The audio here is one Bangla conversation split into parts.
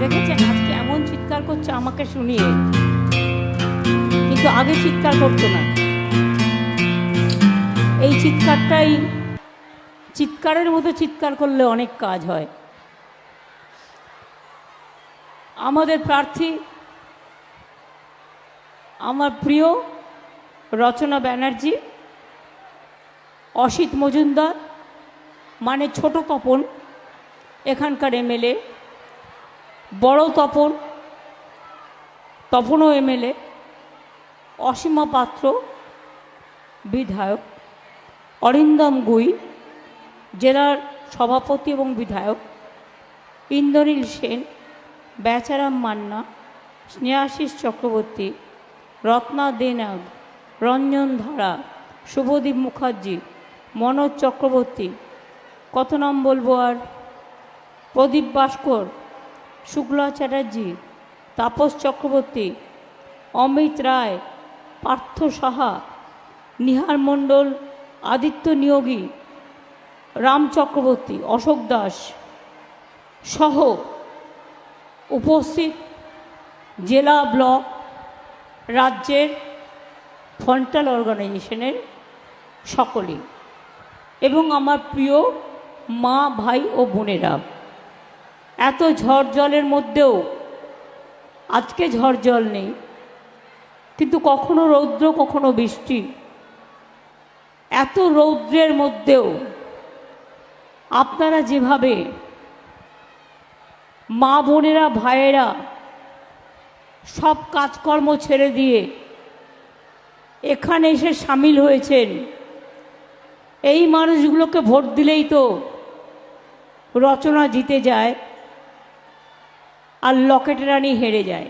দেখেছেন আজকে এমন চিৎকার করছে আমাকে শুনিয়ে, কিন্তু আগে চিৎকার করতো না। এই চিৎকারটাই, চিৎকারের মতো চিৎকার করলে অনেক কাজ হয়। আমাদের প্রার্থী আমার প্রিয় রচনা ব্যানার্জি, অসিত মজুমদার মানে ছোট তপন এখানকার এমএলএ, বড় তপন, তপনও এমএলএ, অসীমা পাত্র বিধায়ক, অরিন্দম গুই জেলার সভাপতি এবং বিধায়ক, ইন্দ্রনীল সেন, বেচারাম মান্না, স্নেহাশিস চক্রবর্তী, রত্না দেনাগ, রঞ্জন ধারা, শুভদীপ মুখার্জি, মনোজ চক্রবর্তী, কত নাম বলবো আর, প্রদীপ ভাস্কর, শুক্লা চ্যাটার্জি, তাপস চক্রবর্তী, অমিত রায়, পার্থ সাহা, নিহার মণ্ডল, আদিত্য নিয়োগী, রাম চক্রবর্তী, অশোক দাস সহ উপস্থিত জেলা, ব্লক, রাজ্যের ফ্রন্টাল অর্গানাইজেশনের সকলেই, এবং আমার প্রিয় মা, ভাই ও বোনেরা, এত ঝড় জলের মধ্যেও, আজকে ঝড় জল নেই কিন্তু কখনো রৌদ্র কখনো বৃষ্টি, এত রৌদ্রের মধ্যেও আপনারা যেভাবে মা বোনেরা ভাইয়েরা সব কাজকর্ম ছেড়ে দিয়ে এখানে এসে সামিল হয়েছেন, এই মানুষগুলোকে ভোট দিলেই তো রচনা জিতে যায় আর লকেট রানী হেরে যায়।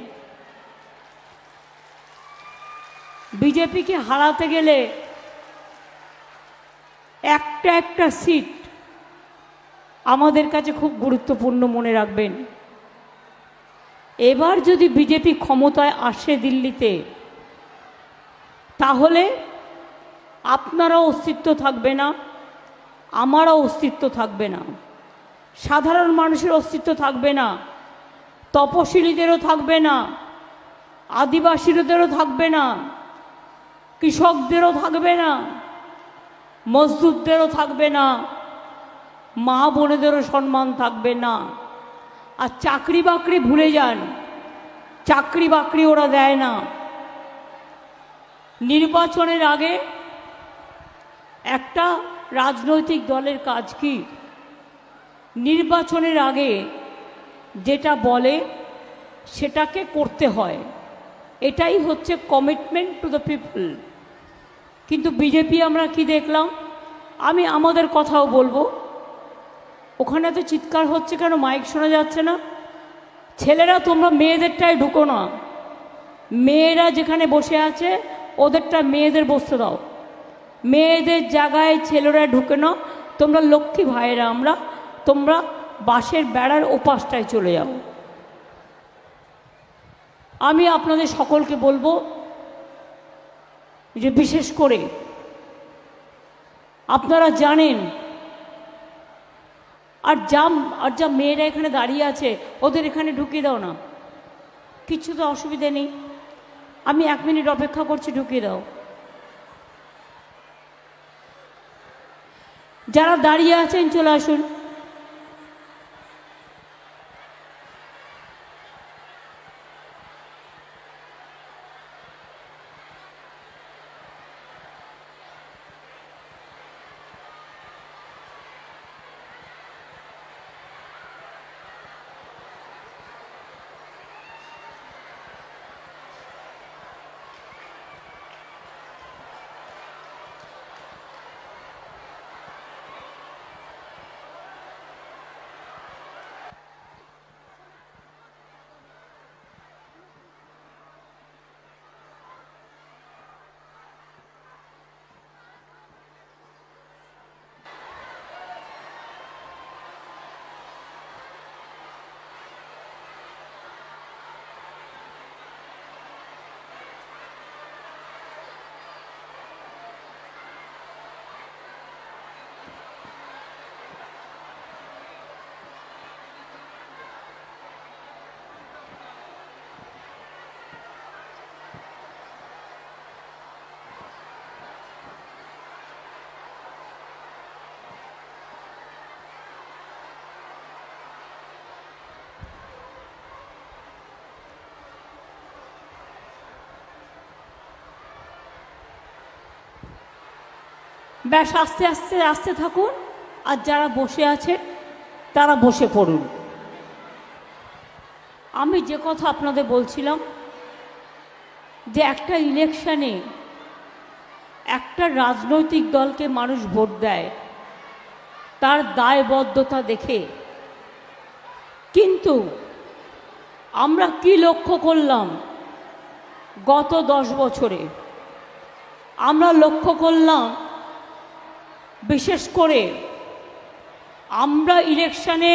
বিজেপিকে হারাতে গেলে একটা একটা সিট আমাদের কাছে খুব গুরুত্বপূর্ণ, মনে রাখবেন। এবার যদি বিজেপি ক্ষমতায় আসে দিল্লিতে, তাহলে আপনারও অস্তিত্ব থাকবে না, আমারও অস্তিত্ব থাকবে না, সাধারণ মানুষের অস্তিত্ব থাকবে না, তপশিলীদেরও থাকবে না, আদিবাসীদেরও থাকবে না, কৃষকদেরও থাকবে না, মজদুরদেরও থাকবে না, মা বোনেদেরও সম্মান থাকবে না। আর চাকরি বাকরি ভুলে যান, চাকরি বাকরি ওরা দেয় না। নির্বাচনের আগে একটা রাজনৈতিক দলের কাজ কি? নির্বাচনের আগে যেটা বলে সেটাকে করতে হয়, এটাই হচ্ছে কমিটমেন্ট টু দ্য পিপল। কিন্তু বিজেপি আমরা কি দেখলাম? আমি আমাদের কথাও বলবো, ওখানে তো চিৎকার হচ্ছে কেন, মাইক শোনা যাচ্ছে না? ছেলেরা তোমরা মেয়েদেরটাই ঢুকো না, মেয়েরা যেখানে বসে আছে ওদেরটা মেয়েদের বসতে দাও, মেয়েদের জায়গায় ছেলেরা ঢুকে না, তোমরা লক্ষ্মী ভাইয়েরা আমরা, তোমরা বাঁশের বেড়ার ওপাশটায় চলে যাও। আমি আপনাদের সকলকে বলবো যে বিশেষ করে আপনারা জানেন, আর যা মেয়েরা এখানে দাঁড়িয়ে আছে ওদের এখানে ঢুকিয়ে দাও না, কিছু তো অসুবিধা নেই, আমি 1 মিনিট অপেক্ষা করছি, ঢুকিয়ে দাও। যারা দাঁড়িয়ে আছেন চলে আসুন। ব্যাস আস্তে আস্তে আসতে থাকুন, আর যারা বসে আছে তারা বসে পড়ুন। আমি যে কথা আপনাদের বলছিলাম যে একটা ইলেকশনে একটা রাজনৈতিক দলকে মানুষ ভোট দেয় তার দায়বদ্ধতা দেখে, কিন্তু আমরা কি লক্ষ্য করলাম গত 10 বছরে? আমরা লক্ষ্য করলাম বিশেষ করে আমরা ইলেকশনে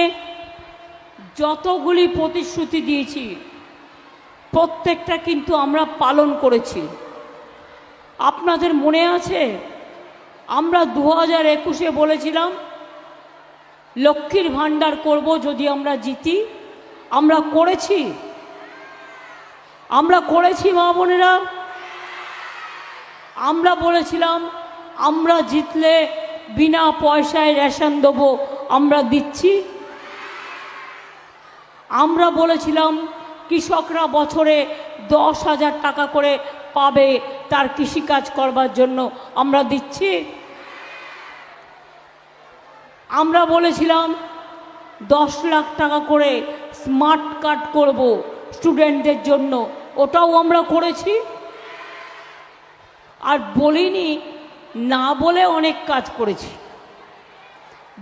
যতগুলি প্রতিশ্রুতি দিয়েছি প্রত্যেকটা কিন্তু আমরা পালন করেছি। আপনাদের মনে আছে আমরা 2021-এ বলেছিলাম লক্ষ্মীর ভাণ্ডার করব যদি আমরা জিতি। আমরা করেছি, আমরা করেছি মা বোনেরা। আমরা বলেছিলাম আমরা জিতলে বিনা পয়সায় রেশন দেবো, আমরা দিচ্ছি। আমরা বলেছিলাম কৃষকরা বছরে 10,000 টাকা করে পাবে তার কৃষিকাজ করবার জন্য, আমরা দিচ্ছি। আমরা বলেছিলাম 10 লাখ টাকা করে স্মার্ট কার্ড করব স্টুডেন্টদের জন্য, ওটাও আমরা করেছি। আর বলিনি না বলে অনেক কাজ করেছি,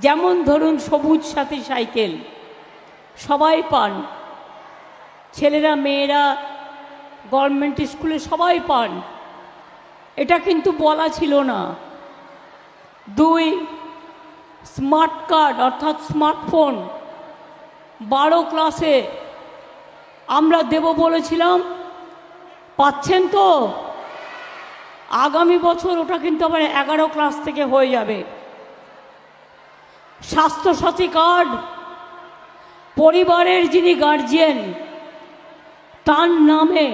যেমন ধরুন সবুজ সাথী সাইকেল সবাই পান, ছেলেরা মেয়েরা গভর্নমেন্ট স্কুলে সবাই পান, এটা কিন্তু বলা ছিল না। 2, স্মার্ট কার্ড অর্থাৎ স্মার্টফোন 12 ক্লাসে আমরা দেব বলেছিলাম, পাচ্ছেন তো? আগামী বছর ওটা কিন্তু আবার 11 ক্লাস থেকে হয়ে যাবে। স্বাস্থ্যসাথী কার্ড পরিবারের যিনি গার্জিয়ান তার নামে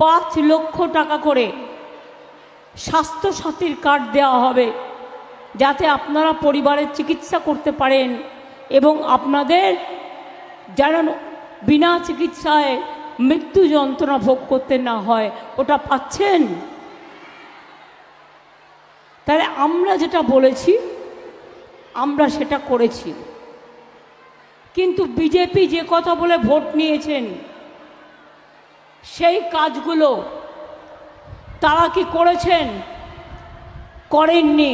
5 লক্ষ টাকা করে স্বাস্থ্যসাথীর কার্ড দেওয়া হবে, যাতে আপনারা পরিবারের চিকিৎসা করতে পারেন এবং আপনাদের যেন বিনা চিকিৎসায় মৃত্যু যন্ত্রণা ভোগ করতে না হয়। ওটা পাচ্ছেন? তাহলে আমরা যেটা বলেছি আমরা সেটা করেছি। কিন্তু বিজেপি যে কথা বলে ভোট নিয়েছেন সেই কাজগুলো তারা কি করেছেন? করেননি।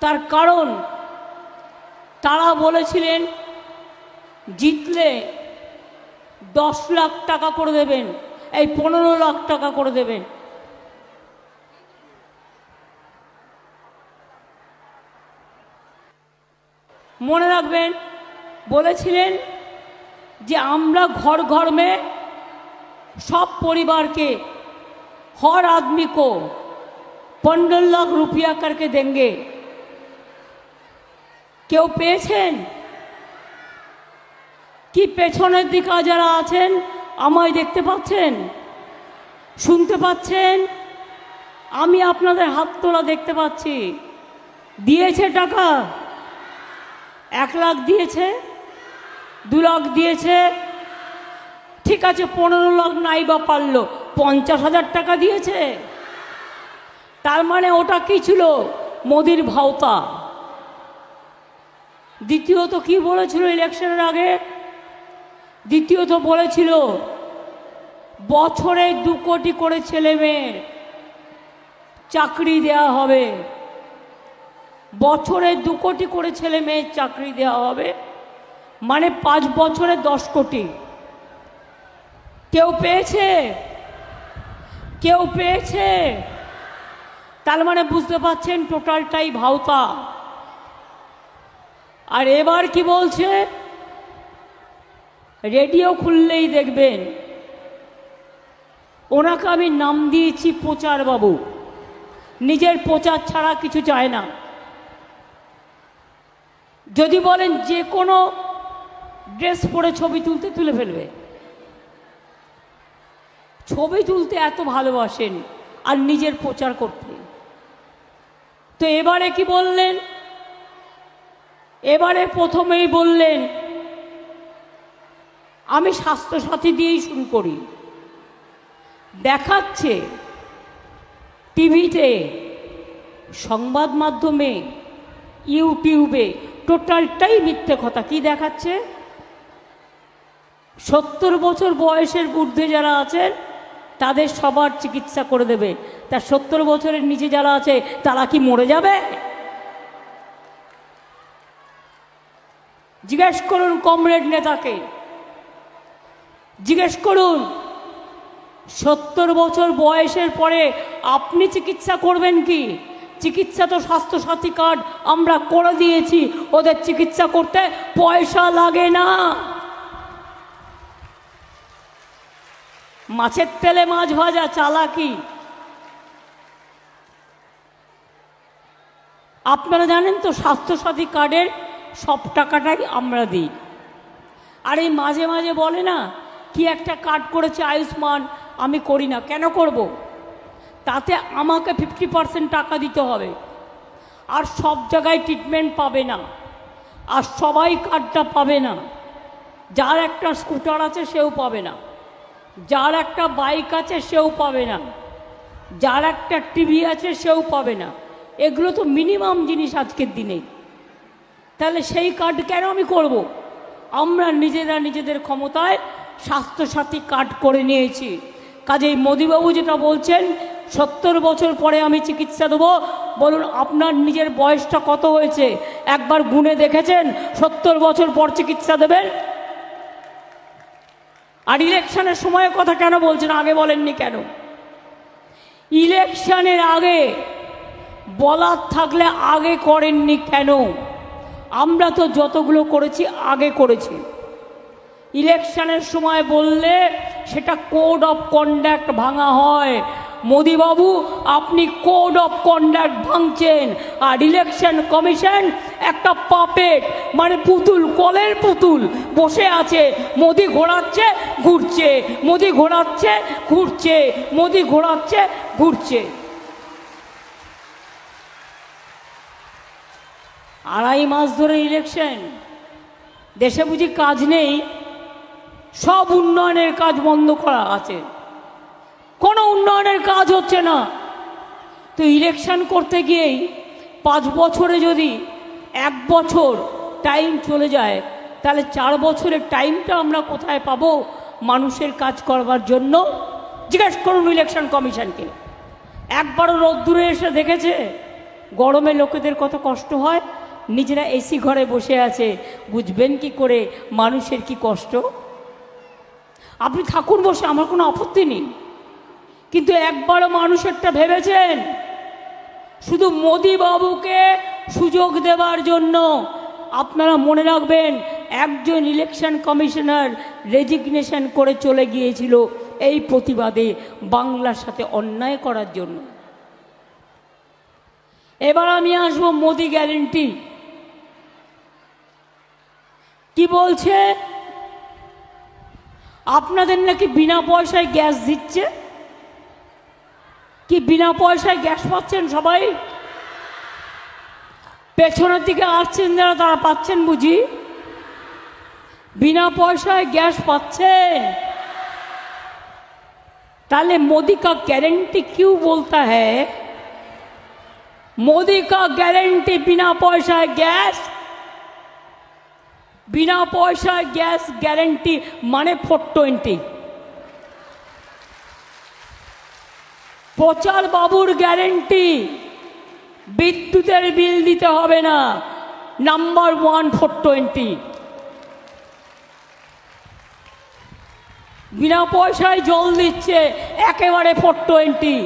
তার কারণ তারা বলেছিলেন জিতলে 10 লাখ টাকা করে দেবেন, এই 15 লাখ টাকা করে দেবেন। মনে রাখবেন বলেছিলেন যে আমরা घर घर में सब परिवार के हर आदमी को 15 लाख रुपया करके देंगे। কেউ পেয়েছেন কি? পেছনের দিকে যারা আছেন আমায় দেখতে পাচ্ছেন, শুনতে পাচ্ছেন? আমি আপনাদের হাত তোলা দেখতে পাচ্ছি। দিয়েছে টাকা? 1 লাখ দিয়েছে, 2 লাখ দিয়েছে, ঠিক আছে 15 লাখ নাই বা পারলো, 50,000 টাকা দিয়েছে। তার মানে ওটা কি ছিল? মোদির ভাওতা। দ্বিতীয়ত কি বলেছিল ইলেকশনের আগে? দ্বিতীয়ত বলেছিল বছরে 2 কোটি করে ছেলে মেয়ের চাকরি দেওয়া হবে, বছরে 2 কোটি করে ছেলে মেয়ের চাকরি দেওয়া হবে, মানে 5 বছরে 10 কোটি। কেউ পেয়েছে? কেউ পেয়েছে? তার মানে বুঝতে পারছেন টোটালটাই ভাওতা। আর এবার কি বলছে? রেডিও খুললেই দেখবেন ওনাকে আমি নাম দিয়েছি প্রচার বাবু। নিজের প্রচার ছাড়া কিছু চায় না। যদি বলেন যে কোনো ড্রেস পরে ছবি তুলতে তুলে ফেলবে। ছবি তুলতে এত ভালোবাসেন আর নিজের প্রচার করতে। তো এবারে কি বললেন? এবারে প্রথমেই বললেন আমি স্বাস্থ্যসাথী দিয়েই শুরু করি। দেখাচ্ছে টিভিতে সংবাদ মাধ্যমে, ইউটিউবে টোটালটাই মিথ্যে কথা। কি দেখাচ্ছে? 70 বছর বয়সের ঊর্ধ্বে যারা আছেন তাদের সবার চিকিৎসা করে দেবে। তা 70 বছরের নিচে যারা আছে তারা কি মরে যাবে? জিজ্ঞেস করুন কমরেড নেতাকে, জিজ্ঞেস করুন 70 বছর বয়সের পরে আপনি চিকিৎসা করবেন কি? চিকিৎসা তো স্বাস্থ্যসাথী কার্ড আমরা করে দিয়েছি, ওদের চিকিৎসা করতে পয়সা লাগে না। মাছের তেলে মাছ ভাজা চালাকি। আপনারা জানেন তো স্বাস্থ্যসাথী কার্ডের সব টাকাটাই আমরা দিই। আর এই মাঝে মাঝে বলে না কি একটা কার্ড করেছে আয়ুষ্মান, আমি করি না। কেন করব? তাতে আমাকে 50% টাকা দিতে হবে, আর সব জায়গায় ট্রিটমেন্ট পাবে না, আর সবাই কার্ডটা পাবে না। যার একটা স্কুটার আছে সেও পাবে না, যার একটা বাইক আছে সেও পাবে না, যার একটা টিভি আছে সেও পাবে না। এগুলো তো মিনিমাম জিনিস আজকের দিনে। তাহলে সেই কার্ড কেন আমি করব? আমরা নিজেরা নিজেদের ক্ষমতায় স্বাস্থ্যসাথী কার্ড করে নিয়েছি। কাজেই মোদিবাবু যেটা বলছেন 70 বছর পরে আমি চিকিৎসা দেবো, বলুন আপনার নিজের বয়সটা কত হয়েছে একবার গুণে দেখেছেন? 70 বছর পর চিকিৎসা দেবেন? আর ইলেকশনের সময়ের কথা কেন বলছেন? আগে বলেননি কেন? ইলেকশনের আগে বলার থাকলে আগে করেননি কেন? আমরা তো যতগুলো করেছি আগে করেছি। ইলেকশনের সময় বললে সেটা কোড অফ কন্ডাক্ট ভাঙা হয়। মোদিবাবু আপনি কোড অফ কন্ডাক্ট ভাঙছেন, আর ইলেকশন কমিশন একটা পাপেট, মানে পুতুল, কলের পুতুল বসে আছে। মোদি ঘোরাচ্ছে ঘুরছে, মোদি ঘোরাচ্ছে ঘুরছে, মোদি ঘোরাচ্ছে ঘুরছে। 2.5 মাস ধরে ইলেকশন, দেশে বুঝি কাজ নেই? সব উন্নয়নের কাজ বন্ধ করা আছে, কোনো উন্নয়নের কাজ হচ্ছে না। তো ইলেকশন করতে গিয়েই 5 বছরে যদি 1 বছর টাইম চলে যায়, তাহলে 4 বছরের টাইমটা আমরা কোথায় পাবো মানুষের কাজ করবার জন্য? জিজ্ঞেস করুন ইলেকশন কমিশনকে। একবারও রোদ্দুরে এসে দেখেছে গরমে লোকেদের কত কষ্ট হয়? নিজেরা এসি ঘরে বসে আছে, বুঝবেন কি করে মানুষের কি কষ্ট? আপনি থাকুন বসে, আমার কোনো আপত্তি নেই, কিন্তু একবারও মানুষেরটা ভেবেছেন? শুধু মোদি বাবুকে সুযোগ দেওয়ার জন্য। আপনারা মনে রাখবেন, একজন ইলেকশন কমিশনার রেজিগনেশন করে চলে গিয়েছিল এই প্রতিবাদে, বাংলার সাথে অন্যায় করার জন্য। এবার আমি আসবো মোদি গ্যারেন্টি। কি বলছে? আপনাদের নাকি বিনা পয়সায় গ্যাস দিচ্ছে। কি বিনা পয়সায় গ্যাস পাচ্ছেন সবাই? পেছনের দিকে আসছেন যারা, তারা পাচ্ছেন বুঝি? বিনা পয়সায় গ্যাস পাচ্ছেন? তাহলে मोदी का गारंटी क्यों बोलता है? मोदी का गारंटी बिना पैसा गैस, बिना पैसा गैस गारंटी माने 420। প্রচার বাবুর গ্যারেন্টি, বিদ্যুতের বিল দিতে হবে না, নাম্বার 1 420। বিনা পয়সায় জল দিচ্ছে, একেবারে 420।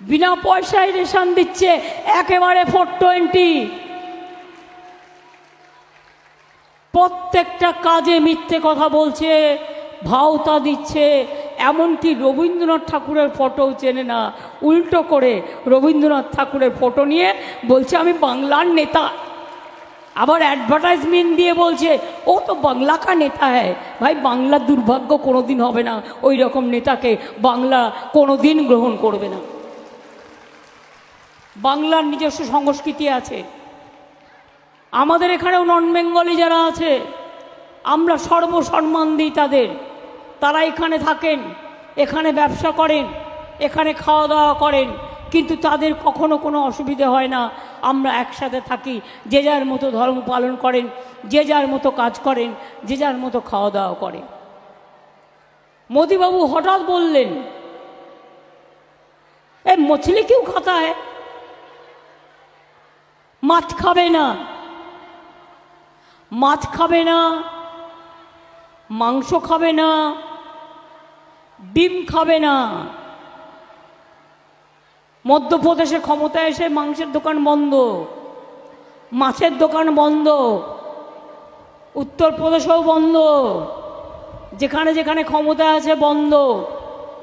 বিনা পয়সায় রেশন দিচ্ছে, একেবারে 420। প্রত্যেকটা কাজে মিথ্যে কথা বলছে, ভাওতা দিচ্ছে। এমনকি রবীন্দ্রনাথ ঠাকুরের ফটোও চেনে না, উল্টো করে রবীন্দ্রনাথ ঠাকুরের ফটো নিয়ে বলছে আমি বাংলার নেতা। আবার অ্যাডভার্টাইজমেন্ট দিয়ে বলছে ও তো বাংলা কা নেতা হ্যায়। ভাই, বাংলার দুর্ভাগ্য কোনোদিন হবে না, ওই রকম নেতাকে বাংলা কোনোদিন গ্রহণ করবে না। বাংলার নিজস্ব সংস্কৃতি আছে। আমাদের এখানেও নন বেঙ্গলি যারা আছে, আমরা সর্বসম্মান দিই তাদের। তারা এখানে থাকেন, এখানে ব্যবসা করেন, এখানে খাওয়া দাওয়া করেন, কিন্তু তাদের কখনো কোনো অসুবিধে হয় না। আমরা একসাথে থাকি, যে যার মতো ধর্ম পালন করেন, যে যার মতো কাজ করেন, যে যার মতো খাওয়া দাওয়া করে। মোদিবাবু হঠাৎ বললেন, এ মছলি কিউ খাতা है, মাছ খাবে না, মাছ খাবে না, মাংস খাবে না, ডিম খাবে না। মধ্যপ্রদেশে ক্ষমতায় এসে মাংসের দোকান বন্ধ, মাছের দোকান বন্ধ, উত্তরপ্রদেশেও বন্ধ, যেখানে যেখানে ক্ষমতা আছে বন্ধ।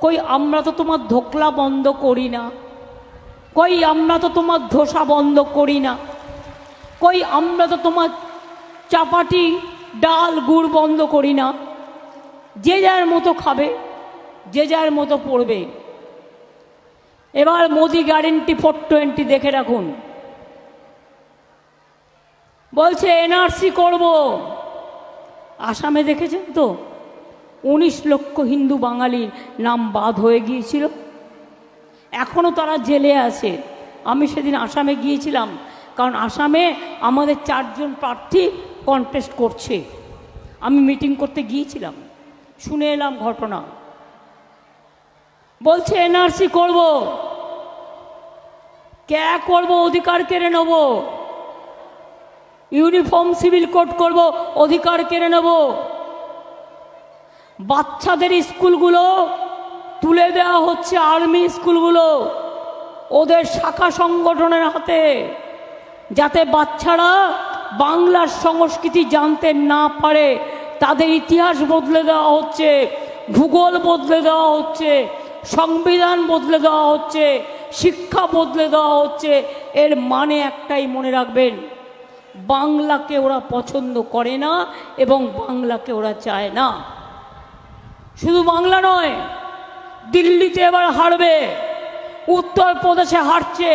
কই আমরা তো তোমার ধোকলা বন্ধ করি না, কই আমরা তো তোমার ধোসা বন্ধ করি না, কই আমরা তো তোমার চাপাটি ডাল গুড় বন্ধ করি না। যে যার মতো খাবে, যে যার মতো পড়বে। এবার মোদি গ্যারেন্টি 420 দেখে রাখুন, বলছে এনআরসি করব। আসামে দেখেছেন তো 19 লক্ষ হিন্দু বাঙালির নাম বাদ হয়ে গিয়েছিল, এখনও তারা জেলে আছে। আমি সেদিন আসামে গিয়েছিলাম, কারণ আসামে আমাদের 4 জন প্রার্থী কন্টেস্ট করছে। আমি মিটিং করতে গিয়েছিলাম, শুনে এলাম ঘটনা। বলছে এনআরসি করব, কে করব, অধিকার কেড়ে নেব, ইউনিফর্ম সিভিল কোড করব, অধিকার কেড়ে নেব। বাচ্চাদের স্কুলগুলো তুলে দেওয়া হচ্ছে আর্মি স্কুলগুলো ওদের শাখা সংগঠনের হাতে, যাতে বাচ্চারা বাংলার সংস্কৃতি জানতে না পারে। তাদের ইতিহাস বদলে দেওয়া হচ্ছে, ভূগোল বদলে দেওয়া হচ্ছে, সংবিধান বদলে দেওয়া হচ্ছে, শিক্ষা বদলে দেওয়া হচ্ছে। এর মানে একটাই মনে রাখবেন, বাংলাকে ওরা পছন্দ করে না এবং বাংলাকে ওরা চায় না। শুধু বাংলা নয়, দিল্লিতে এবার হারবে, উত্তরপ্রদেশে হারছে,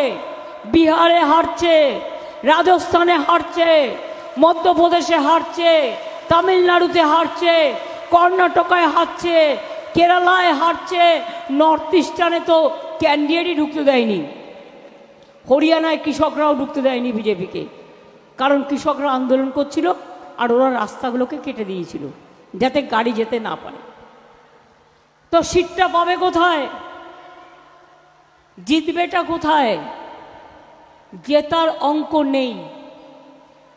বিহারে হারছে, রাজস্থানে হারছে, মধ্যপ্রদেশে হারছে, তামিলনাড়ুতে হারছে, কর্ণাটকায় হারছে, কেরালায় হারছে। নর্থ ইস্টার্নে তো ক্যান্ডিডেটই ঢুকতে দেয়নি। হরিয়ানায় কৃষকরাও ঢুকতে দেয়নি বিজেপিকে, কারণ কৃষকরা আন্দোলন করছিল আর ওরা রাস্তাগুলোকে কেটে দিয়েছিল যাতে গাড়ি যেতে না পারে। তো সিটটা পাবে কোথায়, জিতবেটা কোথায়? জেতার অঙ্ক নেই,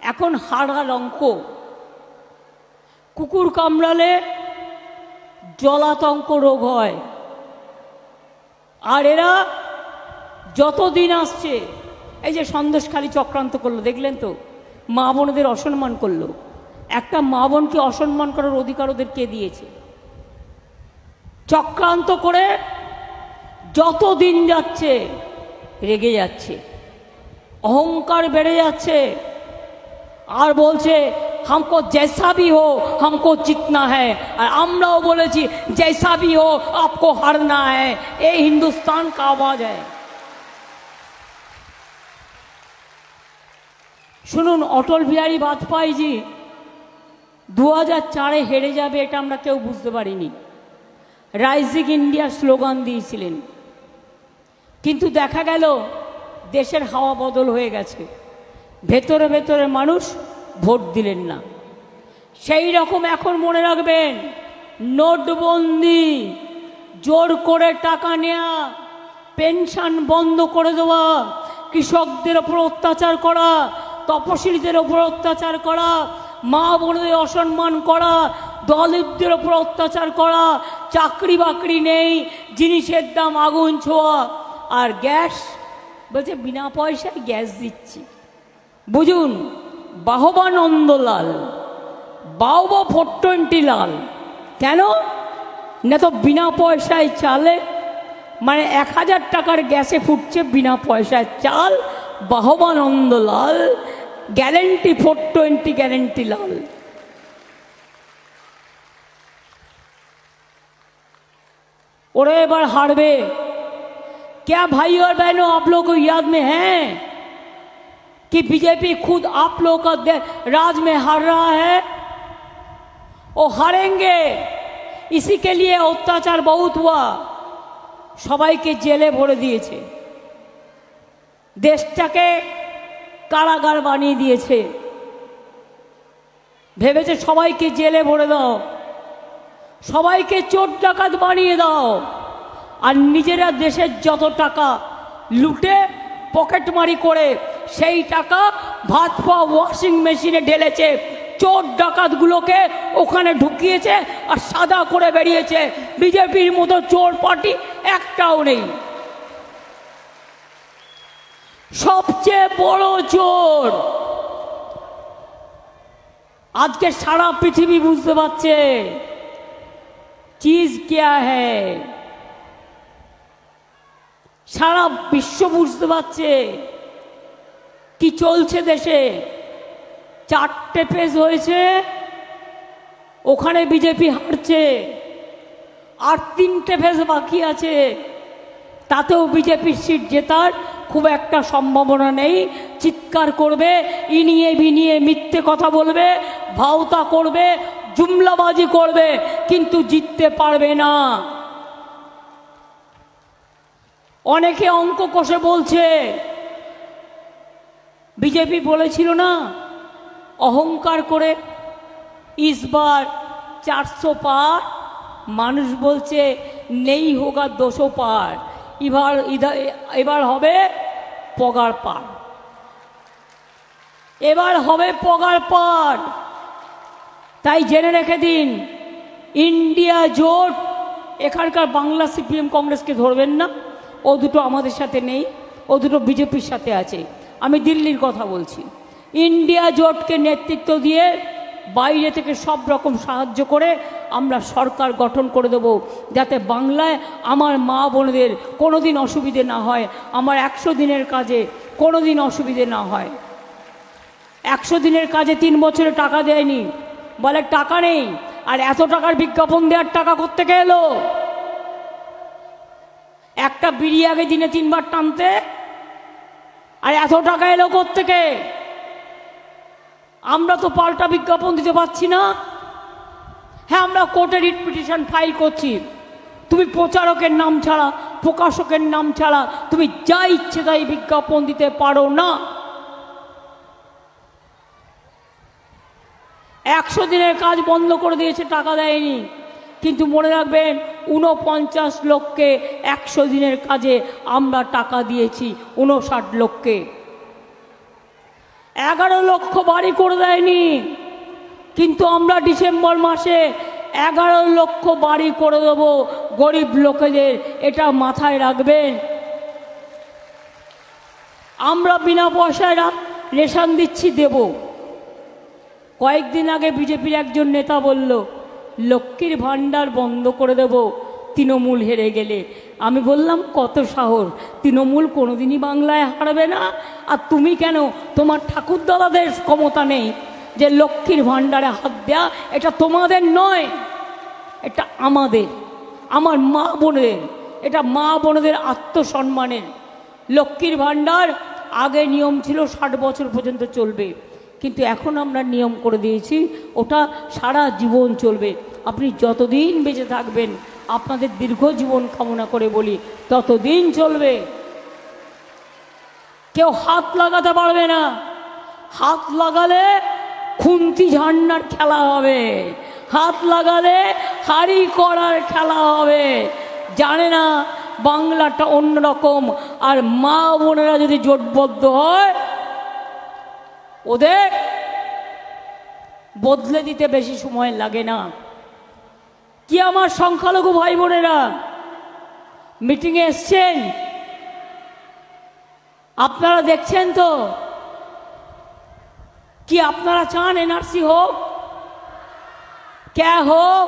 এখন হারার অঙ্ক। কুকুর কামড়ালে জলাতঙ্ক রোগ হয়, আর এরা যতদিন আসছে, এই যে সন্দেশখালী চক্রান্ত করলো দেখলেন তো, মা বোনদের অসম্মান করলো। একটা মা বোনকে অসম্মান করার অধিকার ওদের কে দিয়েছে? চক্রান্ত করে যত দিন যাচ্ছে রেগে যাচ্ছে, অহংকার বেড়ে যাচ্ছে, আর বলছে हमको जैसा भी हो हमको जीतना है। और আমরাও বলেছি जैसा भी हो आपको हारना है। ये हिंदुस्तान का आवाज है। শুনুন, অটল বিহারী বাজপেয়ীজি 2004-এ হেরে যাবে এটা আমরা কেউ বুঝতে পারিনি। রাইজিং ইন্ডিয়া স্লোগান দিয়েছিলেন, কিন্তু দেখা গেল দেশের হাওয়া বদল হয়ে গেছে, ভেতরে ভেতরে মানুষ ভোট দিলেন না। সেই রকম এখন মনে রাখবেন, নোটবন্দি, জোর করে টাকা নেওয়া, পেনশন বন্ধ করে দেওয়া, কৃষকদের ওপর অত্যাচার করা, তপশিলীদের ওপর অত্যাচার করা, মা বোনদের অসম্মান করা, দলিতদের ওপর অত্যাচার করা, চাকরি বাকরি নেই, জিনিসের দাম আগুন ছোঁয়া, আর গ্যাস বলছে বিনা পয়সায় গ্যাস দিচ্ছি। বুঝুন, বাহবা নন্দলাল, বাহবা 420 লাল। কেন না? তো বিনা পয়সায় চালে, মানে 1000 টাকার গ্যাসে ফুটছে বিনা পয়সায় চাল, বাহবা নন্দলাল, গ্যারেন্টি 420, গ্যারেন্টি লাল। ওরা এবার हारबे। क्या भाई और बहनों, आप लोगों को याद में है कि बीजेपी खुद आप लोगों का राज में हार रहा है? वो हारेंगे, इसी के लिए अत्याचार बहुत हुआ, সবাইকে জেলে ভরে দিয়েছে। দেশটাকে কারাগার বানিয়ে দিয়েছে। ভেবেছে সবাইকে জেলে ভরে দাও, সবাইকে চোর ডাকাত বানিয়ে দাও, আর নিজেরা দেশের যত টাকা লুটে পকেটমারি করে সেই টাকা ভাত পাওয়া ওয়াশিং মেশিনে ঢেলেছে, চোর ডাকাতগুলোকে ওখানে ঢুকিয়েছে আর সাদা করে বেরিয়েছে। বিজেপির মতো চোর পার্টি একটাও নেই। সবচেয়ে বড় চোর আজকে সারা পৃথিবী বুঝতে পারছে চিজ क्या है, সারা বিশ্ব বুঝতে পারছে কি চলছে দেশে। 4টে ফেজ হয়েছে, ওখানে বিজেপি হারছে, আর 3টে ফেজ বাকি আছে, তাতেও বিজেপির সিট জেতার খুব একটা সম্ভাবনা নেই। চিৎকার করবে, ইনিয়ে বিনিয়ে মিথ্যে কথা বলবে, ভাওতা করবে, জুমলাবাজি করবে, কিন্তু জিততে পারবে না। অনেকে অঙ্ক কষে বলছে, বিজেপি বলেছিল না অহংকার করে ইসবার 400 পার, মানুষ বলছে নেই হোগা 200 পার, এবার হবে পগার পার, এবার হবে পগার পার। তাই জেনে রেখে দিন, ইন্ডিয়া জোট, এখানকার বাংলা সিপিএম কংগ্রেসকে ধরবেন না, ও দুটো আমাদের সাথে নেই, ও দুটো বিজেপির সাথে আছে। আমি দিল্লির কথা বলছি। ইন্ডিয়া জোটকে নেতৃত্ব দিয়ে বাইরে থেকে সব রকম সাহায্য করে আমরা সরকার গঠন করে দেব, যাতে বাংলায় আমার মা বোনদের কোনো দিন অসুবিধে না হয়, আমার 100 দিনের কাজে কোনো দিন অসুবিধে না হয়। 100 দিনের কাজে 3 বছরে টাকা দেয়নি, বলে টাকা নেই। আর এত টাকার বিজ্ঞাপন দেওয়ার টাকা কোত্থেকে এলো? একটা বিড়ি আগে দিনে 3 বার টানতে, আর এত টাকা এলো কোত্থেকে? আমরা তো পাল্টা বিজ্ঞাপন দিতে পারছি না। হ্যাঁ, আমরা কোর্টে রিট পিটিশন ফাইল করছি, তুমি প্রচারকের নাম ছাড়া, প্রকাশকের নাম ছাড়া তুমি যা ইচ্ছে তাই বিজ্ঞাপন দিতে পারো না। 100 দিনের কাজ বন্ধ করে দিয়েছে, টাকা দেয়নি। কিন্তু মনে রাখবেন, 49 লক্ষকে 100 দিনের কাজে আমরা টাকা দিয়েছি, 59 লক্ষকে। 11 লক্ষ বাড়ি করে দেয়নি, কিন্তু আমরা ডিসেম্বর মাসে 11 লক্ষ বাড়ি করে দেবো গরিব লোকেদের, এটা মাথায় রাখবেন। আমরা বিনা পয়সায় রেশন দিচ্ছি, দেব। কয়েকদিন আগে বিজেপির একজন নেতা বলল লক্ষ্মীর ভাণ্ডার বন্ধ করে দেব তৃণমূল হেরে গেলে। আমি বললাম কত সাহস, তৃণমূল কোনোদিনই বাংলায় হারবে না। আর তুমি কেন, তোমার ঠাকুরদাদাদের ক্ষমতা নেই যে লক্ষ্মীর ভাণ্ডারে হাত দেয়া? এটা তোমাদের নয়, এটা আমাদের, আমার মা বোনের, এটা মা বোনদের আত্মসম্মানের। লক্ষ্মীর ভাণ্ডার আগে নিয়ম ছিল 60 বছর পর্যন্ত চলবে, কিন্তু এখন আমরা নিয়ম করে দিয়েছি ওটা সারা জীবন চলবে। আপনি যতদিন বেঁচে থাকবেন, আপনাদের দীর্ঘ জীবন কামনা করে বলি, ততদিন চলবে। কেউ হাত লাগাতে পারবে না। হাত লাগালে খুন্তি ঝান্নার খেলা হবে, হাত লাগালে হাড়ি করার খেলা হবে। জানে না বাংলাটা অন্যরকম। আর মা বোনেরা যদি জোটবদ্ধ হয়, ওদের বদলে দিতে বেশি সময় লাগে না। কি আমার সংখ্যালঘু ভাই বোনেরা মিটিংয়ে এসছেন? আপনারা দেখছেন তো? কি আপনারা চান এনআরসি হোক? क्या হোক?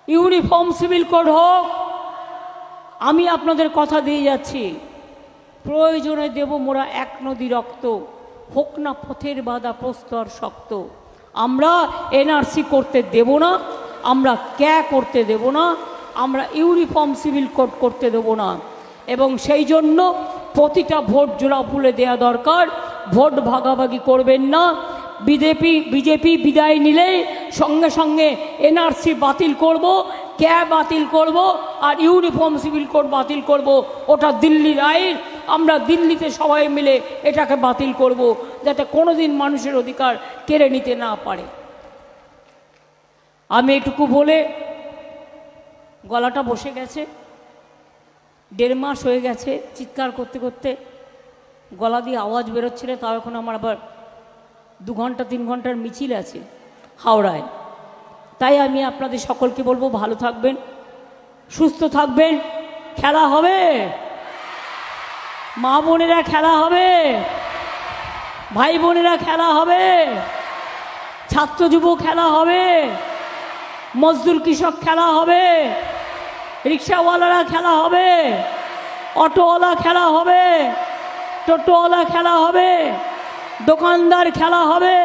ইউনিফর্ম সিভিল কোড হোক? আমি আপনাদের কথা দিয়ে যাচ্ছি, প্রয়োজনে দেব মোরা 1 নদী রক্ত, হোক না পথের বাধা প্রস্তর শক্ত। আমরা এনআরসি করতে দেব না, আমরা করতে দেব না, আমরা ইউনিফর্ম সিভিল কোড করতে দেব না। এবং সেই জন্য প্রতিটা ভোট জোড়া ফুলে দেওয়া দরকার। ভোট ভাগাভাগি করবেন না। বিজেপি বিদায় নিলেই সঙ্গে সঙ্গে এনআরসি বাতিল করব, বাতিল করব, আর ইউনিফর্ম সিভিল কোড বাতিল করব। ওটা দিল্লির আইন, আমরা দিল্লিতে সবাই মিলে এটাকে বাতিল করব, যাতে কোনোদিন মানুষের অধিকার কেড়ে নিতে না পারে। আমি এটুকু বলে, গলাটা বসে গেছে, 1.5 মাস হয়ে গেছে চিৎকার করতে করতে গলা দিয়ে আওয়াজ বেরোচ্ছিল, তাও এখন আমার আবার 2 ঘন্টা 3 ঘন্টার মিছিল আছে হাওড়ায়। তাই আমি আপনাদের সকলকে বলবো, ভালো থাকবেন, সুস্থ থাকবেন, খেলা হবে, মা বোনেরা খেলা হবে, ভাই বোনেরা খেলা হবে, ছাত্র যুব খেলা হবে, মজদুর কৃষক খেলা হবে, রিক্সাওয়ালারা খেলা হবে, অটোওয়ালা খেলা হবে, টোটোওয়ালা খেলা হবে, দোকানদার খেলা হবে,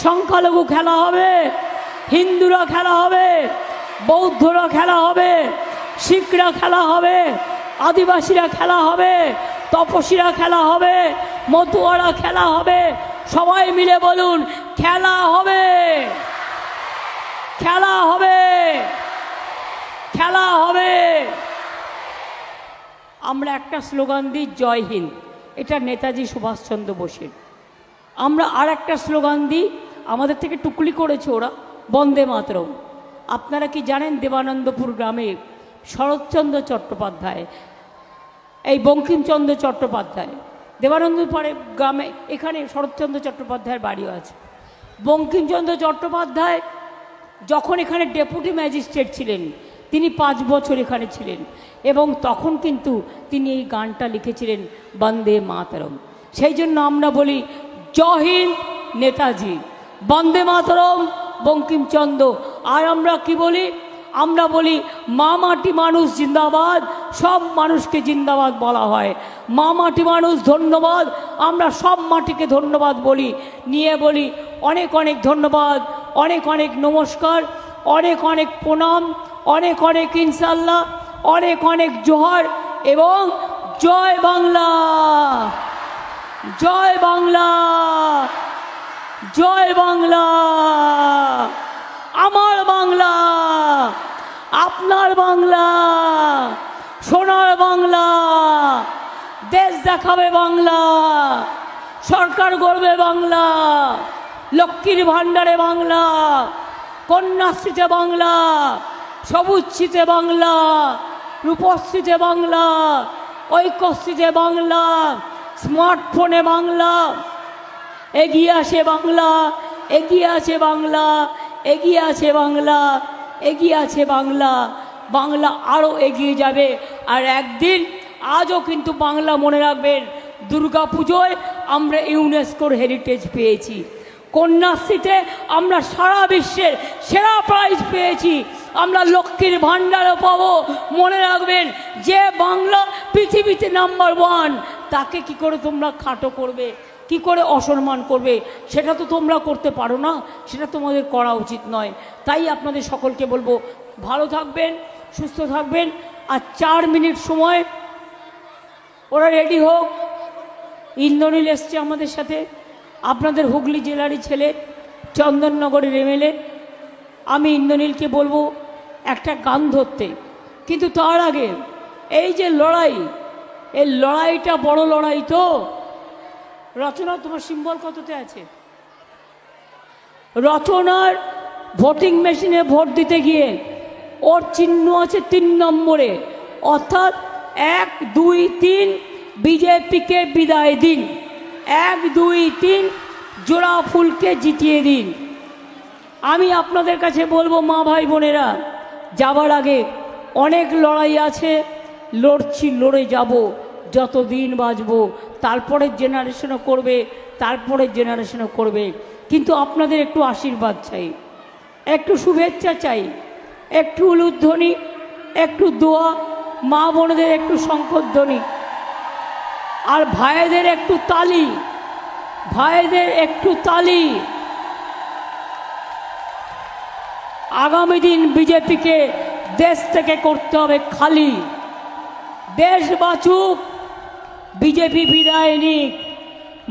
সংখ্যালঘু খেলা হবে, হিন্দুরা খেলা হবে, বৌদ্ধরা খেলা হবে, শিখরা খেলা হবে, আদিবাসীরা খেলা হবে, তপসীরা খেলা হবে, মতুয়ারা খেলা হবে। সবাই মিলে বলুন, খেলা হবে, খেলা হবে, খেলা হবে। আমরা একটা স্লোগান দিই, জয় হিন্দ, এটা নেতাজি সুভাষচন্দ্র বোসের। আমরা আর একটা স্লোগান দিই, আমাদের থেকে টুকলি করেছে ওরা, বন্দে মাতরম। আপনারা কি জানেন, দেবানন্দপুর গ্রামে শরৎচন্দ্র চট্টোপাধ্যায়, এই বঙ্কিমচন্দ্র চট্টোপাধ্যায়, দেবানন্দপুরে গ্রামে, এখানে শরৎচন্দ্র চট্টোপাধ্যায়ের বাড়িও আছে। বঙ্কিমচন্দ্র চট্টোপাধ্যায় যখন এখানে ডেপুটি ম্যাজিস্ট্রেট ছিলেন, তিনি 5 বছর এখানে ছিলেন, এবং তখন কিন্তু তিনি এই গানটা লিখেছিলেন, বন্দে মাতরম। সেই জন্য আমরা বলি, জয় হিন্দ নেতাজি, বন্দে মাতরম বঙ্কিমচন্দ্র। আর আমরা কি বলি? আমরা বলি, মা মাটি মানুষ জিন্দাবাদ, সব মানুষকে জিন্দাবাদ বলা হয়। মা মাটি মানুষ ধন্যবাদ, আমরা সব মাটিকে ধন্যবাদ বলি। নিয়ে বলি, অনেক অনেক ধন্যবাদ, অনেক অনেক নমস্কার, অনেক অনেক প্রণাম, অনেক অনেক ইনশাল্লাহ, অনেক অনেক জোহার, এবং জয় বাংলা, জয় বাংলা, জয় বাংলা। আমার বাংলা, আপনার বাংলা, সোনার বাংলা, দেশ দেখাবে বাংলা, সরকার গড়বে বাংলা, লক্ষ্মীর ভাণ্ডারে বাংলা, কন্যাশ্রীতে বাংলা, সবুজশ্রীতে বাংলা, রূপশ্রীতে বাংলা, ঐক্যশ্রীতে বাংলা, স্মার্টফোনে বাংলা। এগিয়ে আসে বাংলা, এগিয়ে আছে বাংলা, এগিয়ে আছে বাংলা, এগিয়ে আছে বাংলা। বাংলা আরও এগিয়ে যাবে। আর একদিন, আজও কিন্তু বাংলা মনে রাখবেন, দুর্গা পুজোয় আমরা ইউনেস্কোর হেরিটেজ পেয়েছি, কন্যাশ্রীতে আমরা সারা বিশ্বের সেরা প্রাইজ পেয়েছি, আমরা লক্ষ্মীর ভাণ্ডারও পাবো। মনে রাখবেন, যে বাংলা পৃথিবীতে নাম্বার 1, তাকে কি করে তোমরা খাটো করবে, কি করে অসম্মান করবে? সেটা তো তোমরা করতে পারো না, সেটা তোমাদের করা উচিত নয়। তাই আপনাদের সকলকে বলবো, ভালো থাকবেন, সুস্থ থাকবেন। আর 4 মিনিট সময় ওরা রেডি হোক। ইন্দ্রনীল এসছে আমাদের সাথে, আপনাদের হুগলি জেলারই ছেলে, চন্দননগরের এমএলএ। আমি ইন্দ্রনীলকে বলবো একটা গান ধরতে, কিন্তু তার আগে এই যে লড়াই, এই লড়াইটা বড় লড়াই তো। রচনা, তোমার সিম্বল কততে আছে? রচনার ভোটিং মেশিনে ভোট দিতে গিয়ে ওর চিহ্ন আছে 3 নম্বরে, অর্থাৎ 1, 2, 3 বিজেপিকে বিদায় দিন, 1, 2, 3 জোড়া ফুলকে জিতিয়ে দিন। আমি আপনাদের কাছে বলবো, মা ভাই বোনেরা, যাবার আগে অনেক লড়াই আছে, লড়ছি, লড়ে যাব যতদিন বাঁচবো। তারপরের জেনারেশনও করবে, তারপরের জেনারেশনও করবে। কিন্তু আপনাদের একটু আশীর্বাদ চাই, একটু শুভেচ্ছা চাই, একটু উলুধ্বনি, একটু দোয়া, মা বোনদের একটু শঙ্করধ্বনি, আর ভাইদের একটু তালি, ভাইদের একটু তালি। আগামী দিন বিজেপিকে দেশ থেকে করতে হবে খালি। দেশ বাঁচুক, বিজেপি বিদায় নিক,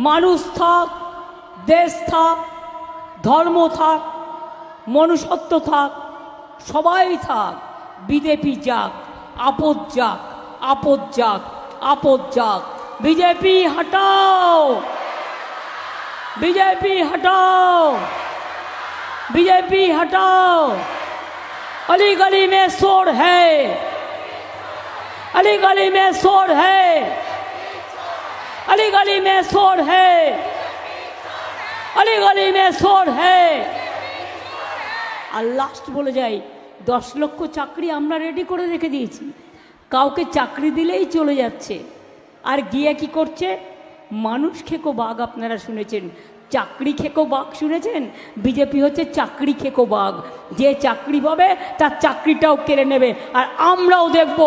মানুষ থাক, দেশ থাক, ধর্ম থাক, মনুষ্যত্ব থাক, সবাই থাক, বিজেপি যাক, আপদ যাক, আপদ যাক, আপদ যাক। बीजेपी हटाओ, बीजेपी हटाओ, बीजेपी हटाओ। अली गली में शोर है, अली गली में शोर है, अली गली में शोर है, अली गली में शोर है। আর লাস্ট বলে যাই, 10 লক্ষ চাকরি আমরা রেডি করে রেখে দিয়েছি। কাউকে চাকরি দিলেই চলে যাচ্ছে, আর গিয়ে কি করছে? মানুষ খেকো বাঘ আপনারা শুনেছেন, চাকরি খেকো বাঘ শুনেছেন? বিজেপি হচ্ছে চাকরি খেকো বাঘ, যে চাকরি পাবে তার চাকরিটাও কেড়ে নেবে। আর আমরাও দেখব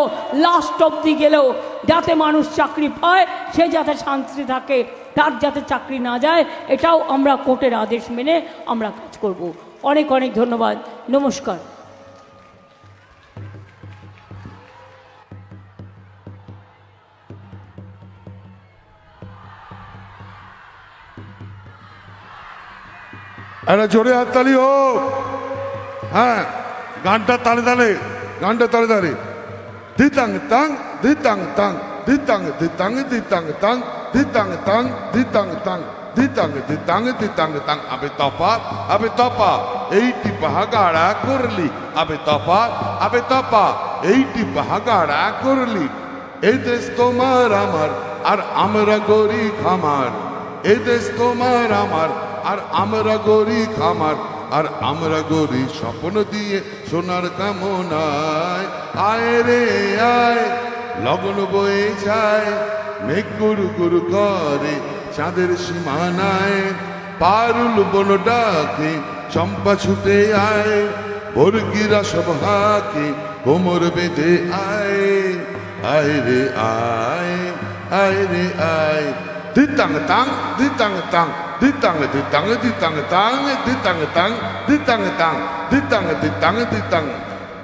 লাস্ট অবধি গেলেও যাতে মানুষ চাকরি পায়, সে যাতে শান্তি থাকে, তার যাতে চাকরি না যায়, এটাও আমরা কোর্টের আদেশ মেনে আমরা কাজ করব। অনেক অনেক ধন্যবাদ, নমস্কার। একটা জোরে হাততালি হোক। হ্যাঁ, গানটা তালে তালে, গানটা তালে তালে। দিতাং তাং দিতাং তাং দিতাং দিতাং দিতাং তাং দিতাং তাং দিতাং তাং দিতাং দিতাং দিতাং তাং। আবে তপা এইটি পাহাগাড়া করলি, আবে তপা এইটি পাহাগাড়া করলি। এই দেশ তোমার আমার, আর আমরা গরি খামার। এই দেশ তোমার আমার, আর আমরা গরি খামার। আর আমরা গরি স্বপ্ন দিয়ে সোনার কামনায়। আয় রে আয়, লগন বয়ে যায়, মেঘ গুরু গুরু করে চাঁদের সীমানায়। পারুল বন ডাকে চম্পা ছুটে আয়, বর্গিরা সব হাকে কোমর বেঁধে আয়। আয় রে আয়, আয় রে আয়। দিতাং তাং দিতাং তাং দিতাং দিতাং দিতাং তাং দিতাং তাং দিতাং তাং দিতাং দিতাং দিতাং।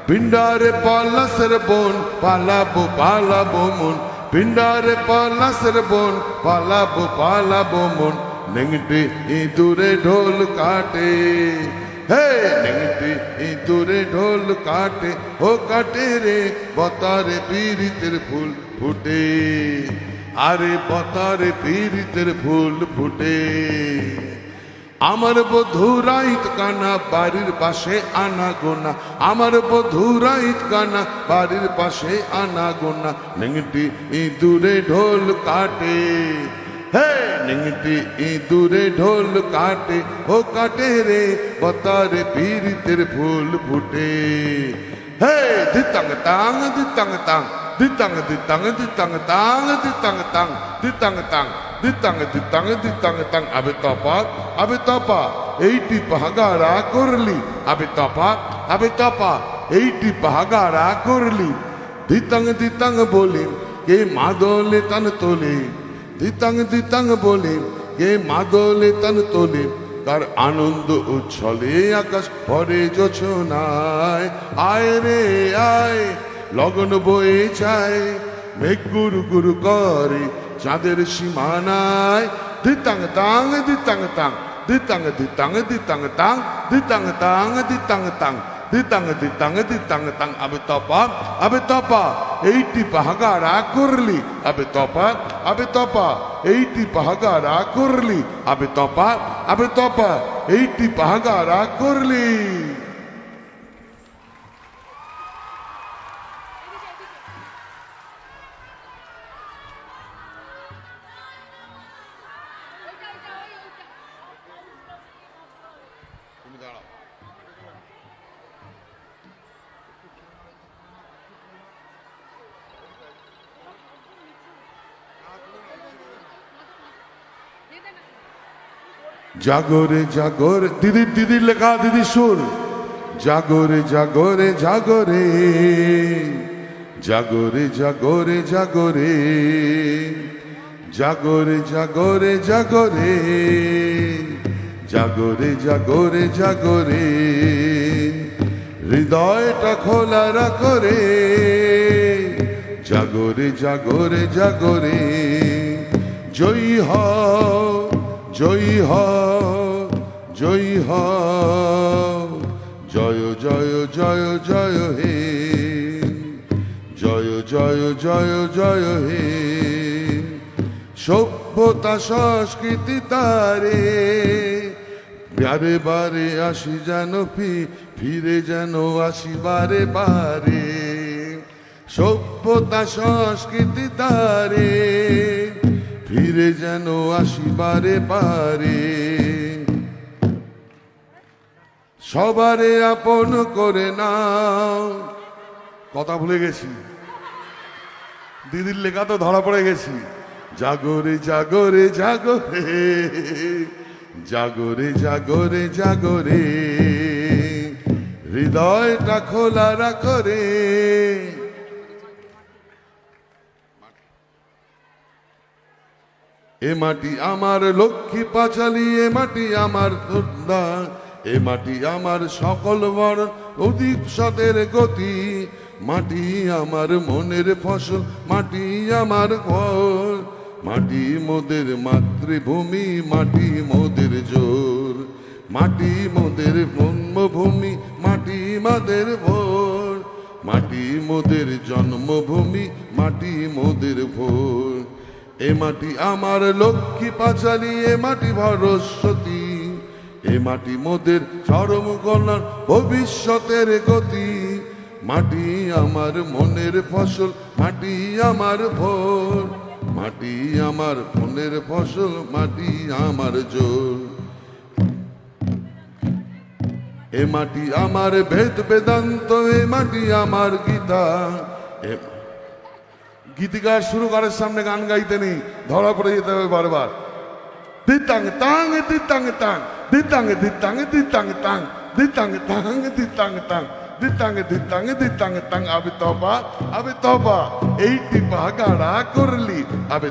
পিণ্ডারে পলাশের বন পালাবো পালাবো মন, পিণ্ডারে পলাশের বন পালাবো পালাবো মন। নেংটে ইঁদুরে ঢোল কাটে, হে নেংটে ইঁদুরে ঢোল কাটে, ও কাটে রে বতারে পীড়িতের ফুল ফুটে। আরে বতারে পীড়িতের ফুল ফুটে। আমার বধূ রাইত কানা বাড়ির পাশে আনা গোনা, আমার বধূ রাইত কানা বাড়ির পাশে আনা গোনা। নেংটি ইঁদুরে ঢোল কাটে, হে নেংটি ইঁদুরে ঢোল কাটে, ও কাটে রে বতারে পীড়িতের ফুল ফুটে। হে দিতাং তাং দিতাং তাং দিতাং দিতাং দিতাং তাং দিতাং তাং দিতাং তাং দিতাং দিতাং দিতাং তাং। আবে তপা এইটি পাহাগাড়া করলি, আবে তপা এইটি পাহাগাড়া করলি। দিতাং দিতাং বলি কে মাদলে তান তোলে, দিতাং দিতাং বলি কে মাদলে তান তোলে। কার আনন্দ উচ্ছলে আকাশ ভরে জোছনায়। আয় রে আয়, লগন বয়ে যায়, মেঘ গুরু গুরু করে চাঁদের সীমানায়। দিতাং তাং দিতাং তাং দিতাং দিতাং দিতাং তাং দিতাং তাং দিতাং তাং দিতাং দিতাং দিতাং তাং। আবে তপা এইটি পাহাগাড়া করলি, আবে তপা এইটি পাহাগাড়া করলি। আবে তপা এইটি পাহাগাড়া করলি। জাগরে জাগরে, দিদির লেখা, দিদি সুর। জাগরে জাগরে জাগরে, জাগরে জাগরে জাগরে, জাগরে জাগরে জাগরে, জাগরে জাগরে জাগরে। হৃদয়টা খোলা রাখো রে, জাগরে জাগরে জাগরে। জয়ী হও জয়ী হও জয়ী হও, জয় জয় জয় জয় হে, জয় জয় জয় জয় হে। সভ্যতা সংস্কৃতি তারে বারে বারে আসি যেন ফিরে যেন আসি বারে বারে সভ্যতা সংস্কৃতি তারে ফিরে যেন আসি বারে বারে সবারে আপন করে নাও কথা ভুলে গেছি দিদির লেখা তো ধরা পড়ে গেছি জাগরে জাগরে জাগরে জাগরে জাগরে জাগরে হৃদয়টা খোলা রাখো রে এ মাটি আমার লক্ষ্মী পাঁচালী এ মাটি আমার শ্রদ্ধা এ মাটি আমার সকল বর অধিক সতের গতি মাটি আমার মনের ফসল মাটি আমার ঘর মাটি মোদের মাতৃভূমি মাটি মোদের জোর মাটি মোদের জন্মভূমি মাটি মাদের ভোর মাটি মোদের জন্মভূমি মাটি মোদের ভোর এ মাটি আমার লক্ষ্মী পাঁচালী এ মাটি ভরস্বতী এ মাটি মোদের চরম কল্যাণ ভবিষ্যতের গতি মাটি আমার মনের ফসল মাটি আমার ভোর মাটি আমার মনের ফসল মাটি আমার জোর এ মাটি আমার বেদ বেদান্ত এ মাটি আমার গীতা গীতিকার শুরু করার সামনে গান গাইতে নেই ধরা পড়ে যেতে হবে বারবার দিতাং তাং দিতাং তাং দিতাং দিতাং দিতাং তাং দিতাং তাং দিতাং তাং দিতাং দিতাং দিতাং তাং আবে তবা এইটি বাগাড়া করলি আবে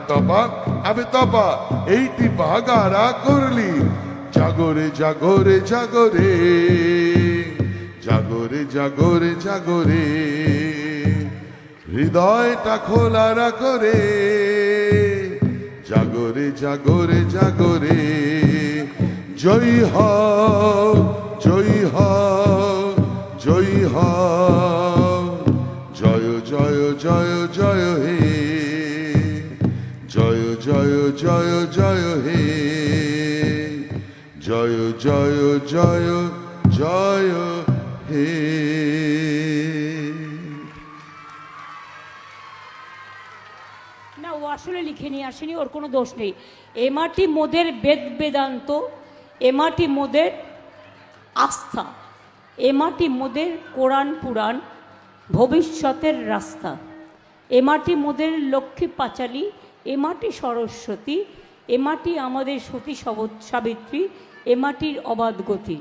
তবা এইটি বাগাড়া করলি জাগরে জাগরে জাগরে জাগরে জাগরে জাগরে হৃদয়টা খোলা রাখো রে জাগরে জাগরে জাগরে জয় হও জয় হও জয় হও জয় জয় জয় জয় হে জয় জয় জয় জয় হে জয় জয় জয় জয় হে না ও আসলে লিখে নিয়ে আসেনি ওর কোনো দোষ নেই এ মাটি মোদের বেদ বেদান্ত এ মাটি মোদের আস্থা এ মাটি মোদের কোরআন পুরাণ ভবিষ্যতের রাস্তা এ মাটি মোদের লক্ষ্মী পাঁচালী এ মাটি সরস্বতী এ মাটি আমাদের সতী সাবিত্রী এ মাটির অবাধ গতি